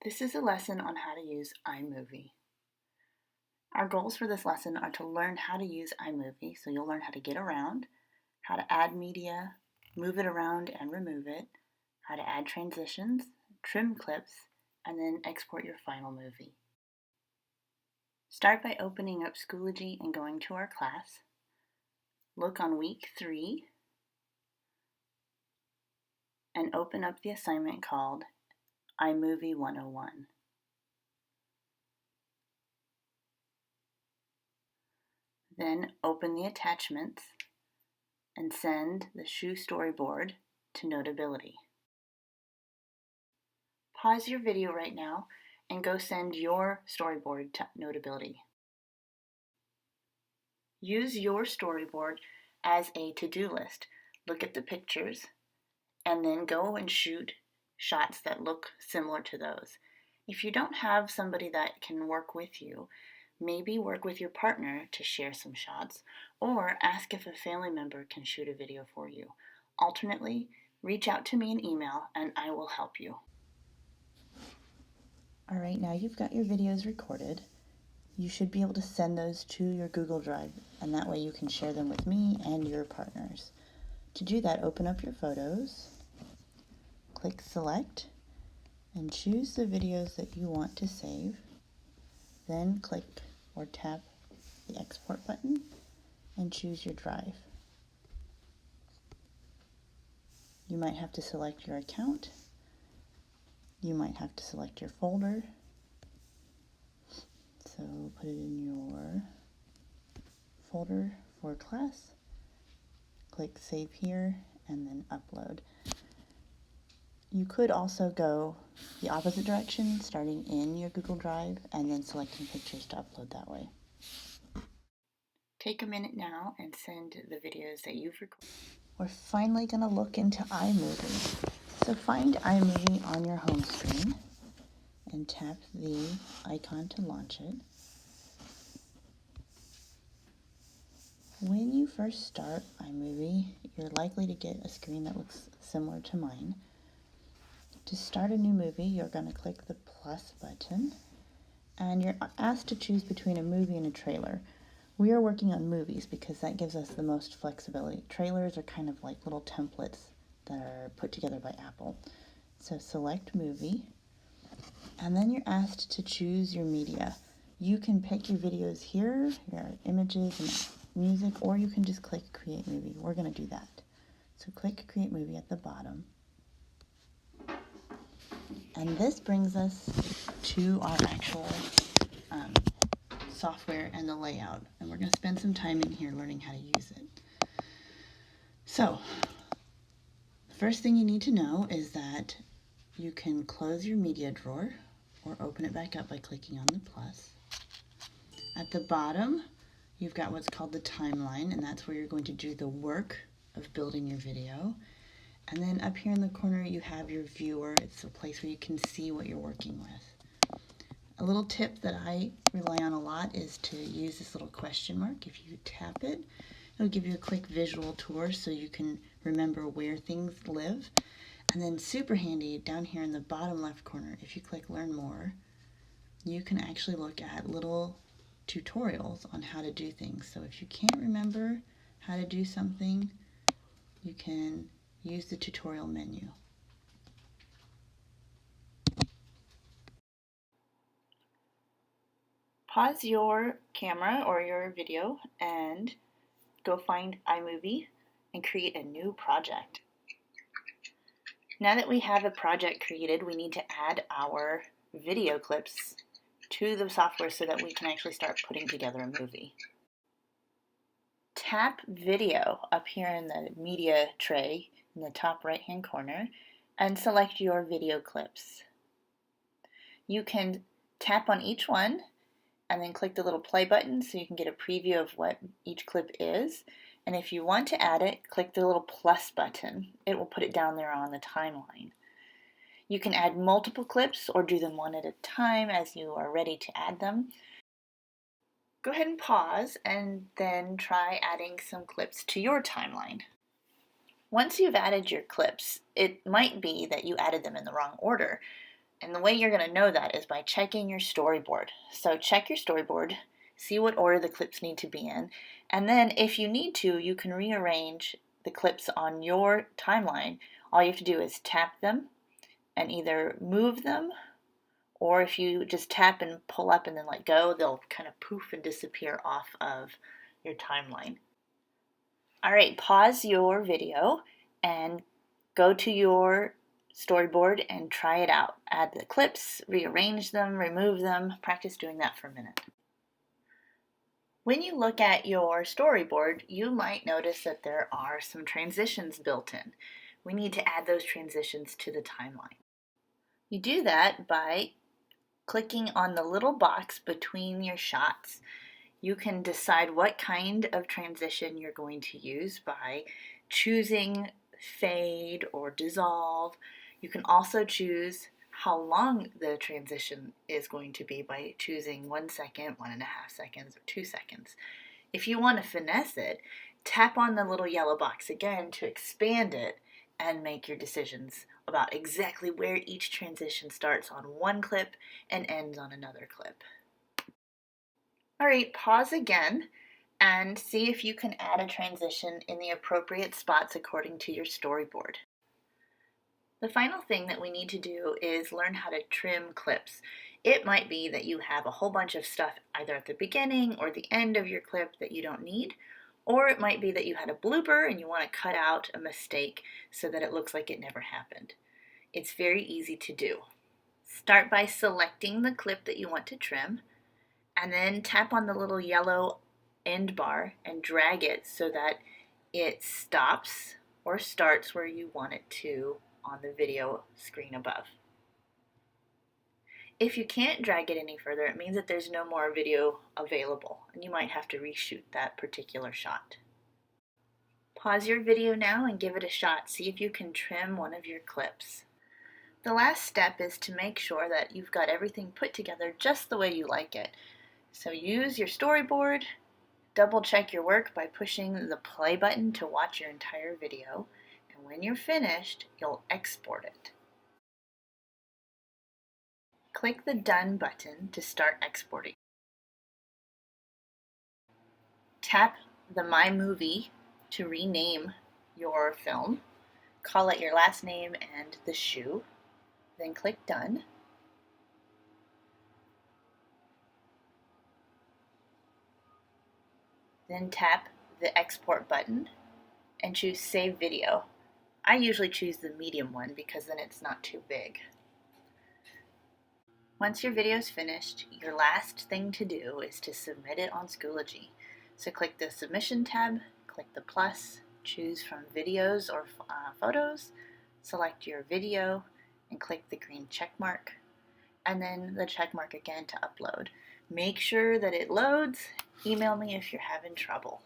This is a lesson on how to use iMovie. Our goals for this lesson are to learn how to use iMovie, so you'll learn how to get around, how to add media, move it around and remove it, how to add transitions, trim clips, and then export your final movie. Start by opening up Schoology and going to our class. Look on week 3 and open up the assignment called iMovie 101. Then open the attachments and send the shoe storyboard to Notability. Pause your video right now and go send your storyboard to Notability. Use your storyboard as a to-do list. Look at the pictures and then go and shoot shots that look similar to those. If you don't have somebody that can work with you, maybe work with your partner to share some shots, or ask if a family member can shoot a video for you. Alternately, reach out to me in email and I will help you. All right, now you've got your videos recorded. You should be able to send those to your Google Drive, and that way you can share them with me and your partners. To do that, open up your photos, click Select, and choose the videos that you want to save. Then click or tap the Export button and choose your drive. You might have to select your account. You might have to select your folder. So put it in your folder for class. Click Save Here and then Upload. You could also go the opposite direction, starting in your Google Drive and then selecting pictures to upload that way. Take a minute now and send the videos that you've recorded. We're finally going to look into iMovie. So find iMovie on your home screen and tap the icon to launch it. When you first start iMovie, you're likely to get a screen that looks similar to mine. To start a new movie, you're going to click the plus button, and you're asked to choose between a movie and a trailer. We are working on movies because that gives us the most flexibility. Trailers are kind of like little templates that are put together by Apple. So select movie, and then you're asked to choose your media. You can pick your videos here, your images and music, or you can just click Create Movie. We're going to do that. So click Create Movie at the bottom. And this brings us to our actual software and the layout. And we're going to spend some time in here learning how to use it. So, the first thing you need to know is that you can close your media drawer or open it back up by clicking on the plus. At the bottom, you've got what's called the timeline, and that's where you're going to do the work of building your video. And then up here in the corner, you have your viewer. It's a place where you can see what you're working with. A little tip that I rely on a lot is to use this little question mark. If you tap it, it'll give you a quick visual tour so you can remember where things live. And then super handy, down here in the bottom left corner, if you click Learn More, you can actually look at little tutorials on how to do things. So if you can't remember how to do something, you can use the tutorial menu. Pause your camera or your video and go find iMovie and create a new project. Now that we have a project created, we need to add our video clips to the software so that we can actually start putting together a movie. Tap Video up here in the media tray in the top right hand corner and select your video clips. You can tap on each one and then click the little play button so you can get a preview of what each clip is. And if you want to add it, click the little plus button. It will put it down there on the timeline. You can add multiple clips or do them one at a time as you are ready to add them. Go ahead and pause and then try adding some clips to your timeline. Once you've added your clips, it might be that you added them in the wrong order. And the way you're going to know that is by checking your storyboard. So check your storyboard, see what order the clips need to be in, and then if you need to, you can rearrange the clips on your timeline. All you have to do is tap them and either move them, or if you just tap and pull up and then let go, they'll kind of poof and disappear off of your timeline. All right, pause your video and go to your storyboard and try it out. Add the clips, rearrange them, remove them. Practice doing that for a minute. When you look at your storyboard, you might notice that there are some transitions built in. We need to add those transitions to the timeline. You do that by clicking on the little box between your shots. You can decide what kind of transition you're going to use by choosing fade or dissolve. You can also choose how long the transition is going to be by choosing 1 second, 1.5 seconds, or 2 seconds. If you want to finesse it, tap on the little yellow box again to expand it and make your decisions about exactly where each transition starts on one clip and ends on another clip. All right, pause again and see if you can add a transition in the appropriate spots according to your storyboard. The final thing that we need to do is learn how to trim clips. It might be that you have a whole bunch of stuff either at the beginning or the end of your clip that you don't need, or it might be that you had a blooper and you want to cut out a mistake so that it looks like it never happened. It's very easy to do. Start by selecting the clip that you want to trim, and then tap on the little yellow end bar and drag it so that it stops or starts where you want it to on the video screen above. If you can't drag it any further, it means that there's no more video available and you might have to reshoot that particular shot. Pause your video now and give it a shot. See if you can trim one of your clips. The last step is to make sure that you've got everything put together just the way you like it. So use your storyboard, double check your work by pushing the play button to watch your entire video, and when you're finished, you'll export it. Click the Done button to start exporting. Tap the iMovie to rename your film. Call it your last name and the shoe, then click Done. Then tap the Export button and choose Save Video. I usually choose the medium one because then it's not too big. Once your video is finished, your last thing to do is to submit it on Schoology. So click the Submission tab, click the plus, choose from videos or photos, select your video, and click the green check mark, and then the check mark again to upload. Make sure that it loads. Email me if you're having trouble.